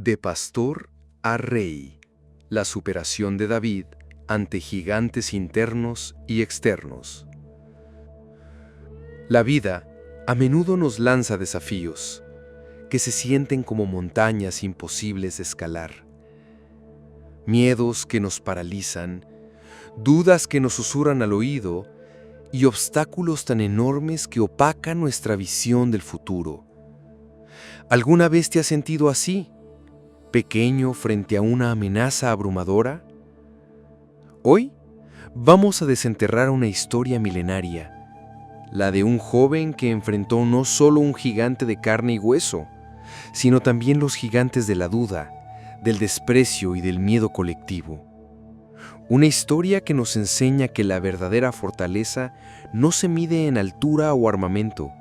De pastor a rey, la superación de David ante gigantes internos y externos. La vida a menudo nos lanza desafíos que se sienten como montañas imposibles de escalar. Miedos que nos paralizan, dudas que nos susurran al oído y obstáculos tan enormes que opacan nuestra visión del futuro. ¿Alguna vez te has sentido así, pequeño frente a una amenaza abrumadora? Hoy vamos a desenterrar una historia milenaria, la de un joven que enfrentó no solo un gigante de carne y hueso, sino también los gigantes de la duda, del desprecio y del miedo colectivo. Una historia que nos enseña que la verdadera fortaleza no se mide en altura o armamento,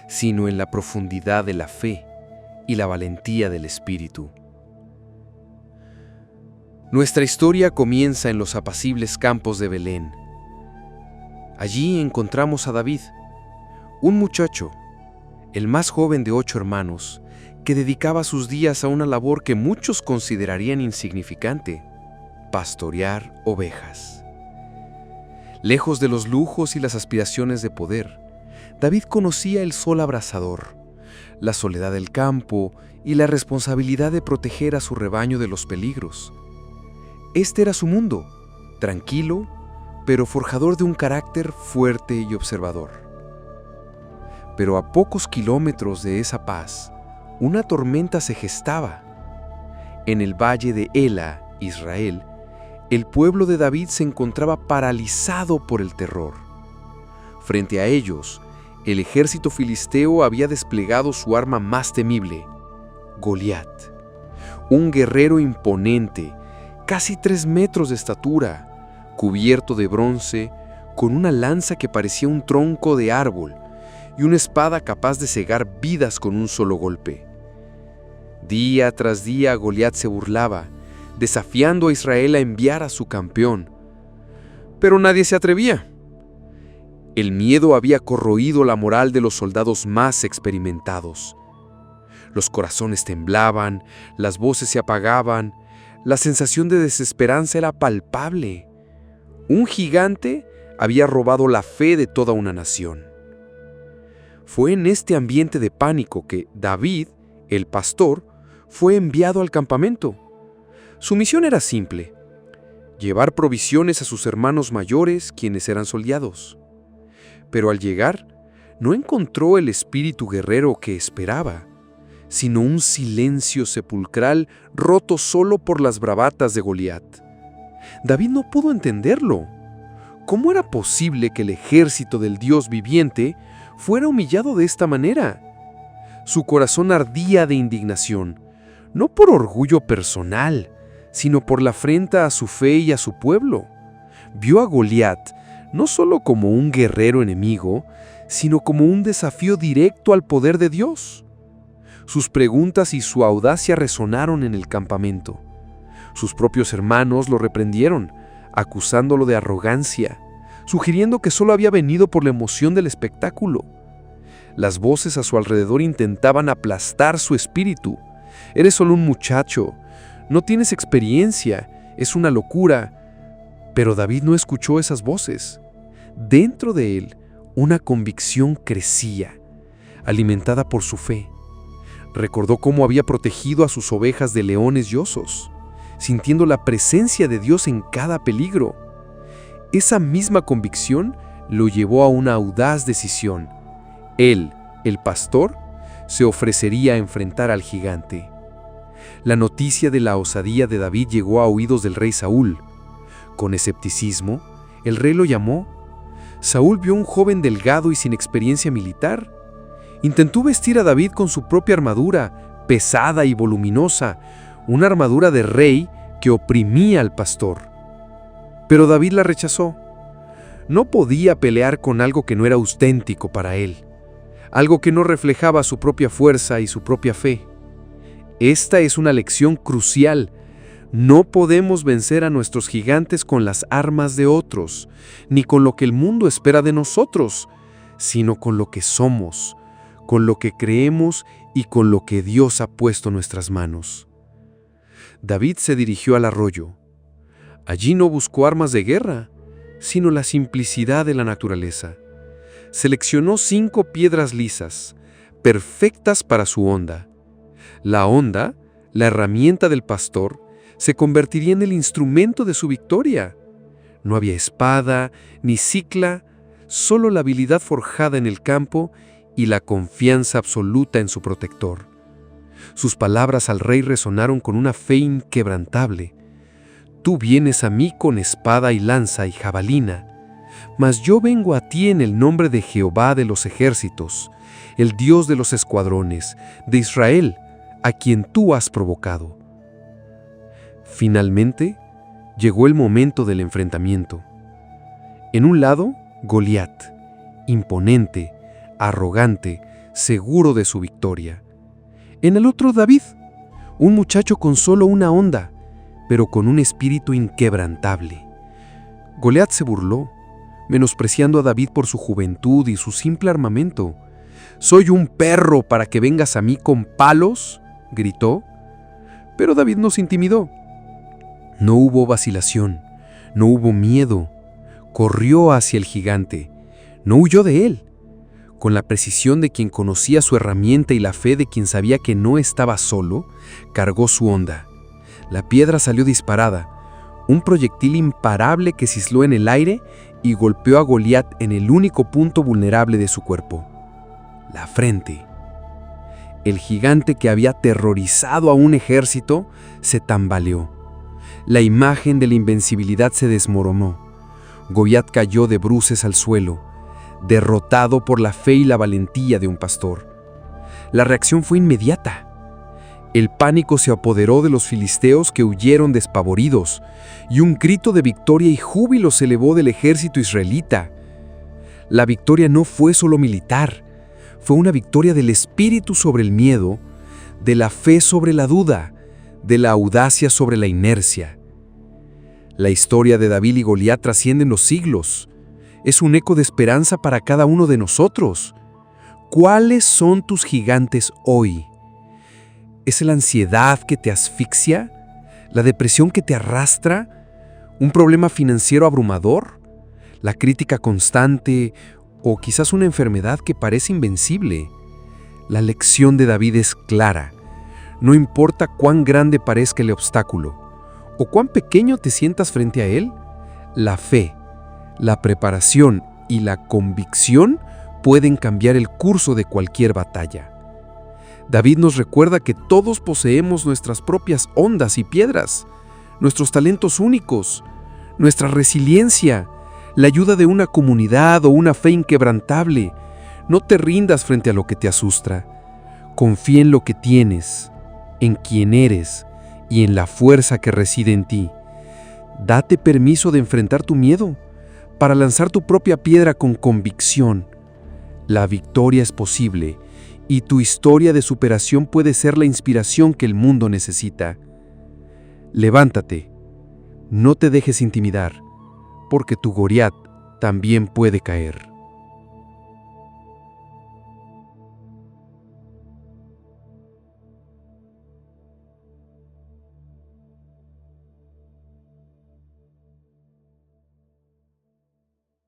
sino en la profundidad de la fe y la valentía del espíritu. Nuestra historia comienza en los apacibles campos de Belén. Allí encontramos a David, un muchacho, el más joven de 8 hermanos, que dedicaba sus días a una labor que muchos considerarían insignificante: pastorear ovejas. Lejos de los lujos y las aspiraciones de poder, David conocía el sol abrasador, la soledad del campo y la responsabilidad de proteger a su rebaño de los peligros. Este era su mundo, tranquilo, pero forjador de un carácter fuerte y observador. Pero a pocos kilómetros de esa paz, una tormenta se gestaba. En el valle de Ela, Israel, el pueblo de David se encontraba paralizado por el terror. Frente a ellos, el ejército filisteo había desplegado su arma más temible, Goliat, un guerrero imponente, casi 3 metros de estatura, cubierto de bronce, con una lanza que parecía un tronco de árbol y una espada capaz de cegar vidas con un solo golpe. Día tras día Goliat se burlaba, desafiando a Israel a enviar a su campeón. Pero nadie se atrevía. El miedo había corroído la moral de los soldados más experimentados. Los corazones temblaban, las voces se apagaban, la sensación de desesperanza era palpable. Un gigante había robado la fe de toda una nación. Fue en este ambiente de pánico que David, el pastor, fue enviado al campamento. Su misión era simple: llevar provisiones a sus hermanos mayores, quienes eran soldados. Pero al llegar, no encontró el espíritu guerrero que esperaba, sino un silencio sepulcral roto solo por las bravatas de Goliat. David no pudo entenderlo. ¿Cómo era posible que el ejército del Dios viviente fuera humillado de esta manera? Su corazón ardía de indignación, no por orgullo personal, sino por la afrenta a su fe y a su pueblo. Vio a Goliat no solo como un guerrero enemigo, sino como un desafío directo al poder de Dios. Sus preguntas y su audacia resonaron en el campamento. Sus propios hermanos lo reprendieron, acusándolo de arrogancia, sugiriendo que solo había venido por la emoción del espectáculo. Las voces a su alrededor intentaban aplastar su espíritu. «Eres solo un muchacho, no tienes experiencia, es una locura». Pero David no escuchó esas voces. Dentro de él, una convicción crecía, alimentada por su fe. Recordó cómo había protegido a sus ovejas de leones y osos, sintiendo la presencia de Dios en cada peligro. Esa misma convicción lo llevó a una audaz decisión. Él, el pastor, se ofrecería a enfrentar al gigante. La noticia de la osadía de David llegó a oídos del rey Saúl. Con escepticismo, el rey lo llamó. Saúl vio un joven delgado y sin experiencia militar. Intentó vestir a David con su propia armadura, pesada y voluminosa, una armadura de rey que oprimía al pastor. Pero David la rechazó. No podía pelear con algo que no era auténtico para él, algo que no reflejaba su propia fuerza y su propia fe. Esta es una lección crucial. No podemos vencer a nuestros gigantes con las armas de otros, ni con lo que el mundo espera de nosotros, sino con lo que somos, con lo que creemos y con lo que Dios ha puesto en nuestras manos. David se dirigió al arroyo. Allí no buscó armas de guerra, sino la simplicidad de la naturaleza. Seleccionó 5 piedras lisas, perfectas para su honda. La honda, la herramienta del pastor, se convertiría en el instrumento de su victoria. No había espada ni sicla, solo la habilidad forjada en el campo y la confianza absoluta en su protector. Sus palabras al rey resonaron con una fe inquebrantable. Tú vienes a mí con espada y lanza y jabalina, mas yo vengo a ti en el nombre de Jehová de los ejércitos, el Dios de los escuadrones, de Israel, a quien tú has provocado. Finalmente, llegó el momento del enfrentamiento. En un lado, Goliat, imponente, arrogante, seguro de su victoria. En el otro, David, un muchacho con solo una honda, pero con un espíritu inquebrantable. Goliat se burló, menospreciando a David por su juventud y su simple armamento. «¿Soy un perro para que vengas a mí con palos?», gritó. Pero David no se intimidó. No hubo vacilación, no hubo miedo. Corrió hacia el gigante, no huyó de él. Con la precisión de quien conocía su herramienta y la fe de quien sabía que no estaba solo, cargó su honda. La piedra salió disparada, un proyectil imparable que cisló en el aire y golpeó a Goliat en el único punto vulnerable de su cuerpo, la frente. El gigante que había aterrorizado a un ejército se tambaleó. La imagen de la invencibilidad se desmoronó. Goliat cayó de bruces al suelo, derrotado por la fe y la valentía de un pastor. La reacción fue inmediata. El pánico se apoderó de los filisteos, que huyeron despavoridos, y un grito de victoria y júbilo se elevó del ejército israelita. La victoria no fue solo militar, fue una victoria del espíritu sobre el miedo, de la fe sobre la duda, de la audacia sobre la inercia. La historia de David y Goliat trasciende los siglos. Es un eco de esperanza para cada uno de nosotros. ¿Cuáles son tus gigantes hoy? ¿Es la ansiedad que te asfixia? ¿La depresión que te arrastra? ¿Un problema financiero abrumador? ¿La crítica constante? ¿O quizás una enfermedad que parece invencible? La lección de David es clara. No importa cuán grande parezca el obstáculo o cuán pequeño te sientas frente a él, la fe, la preparación y la convicción pueden cambiar el curso de cualquier batalla. David nos recuerda que todos poseemos nuestras propias hondas y piedras, nuestros talentos únicos, nuestra resiliencia, la ayuda de una comunidad o una fe inquebrantable. No te rindas frente a lo que te asusta. Confía en lo que tienes, en quién eres y en la fuerza que reside en ti. Date permiso de enfrentar tu miedo, para lanzar tu propia piedra con convicción. La victoria es posible y tu historia de superación puede ser la inspiración que el mundo necesita. Levántate, no te dejes intimidar, porque tu Goliat también puede caer.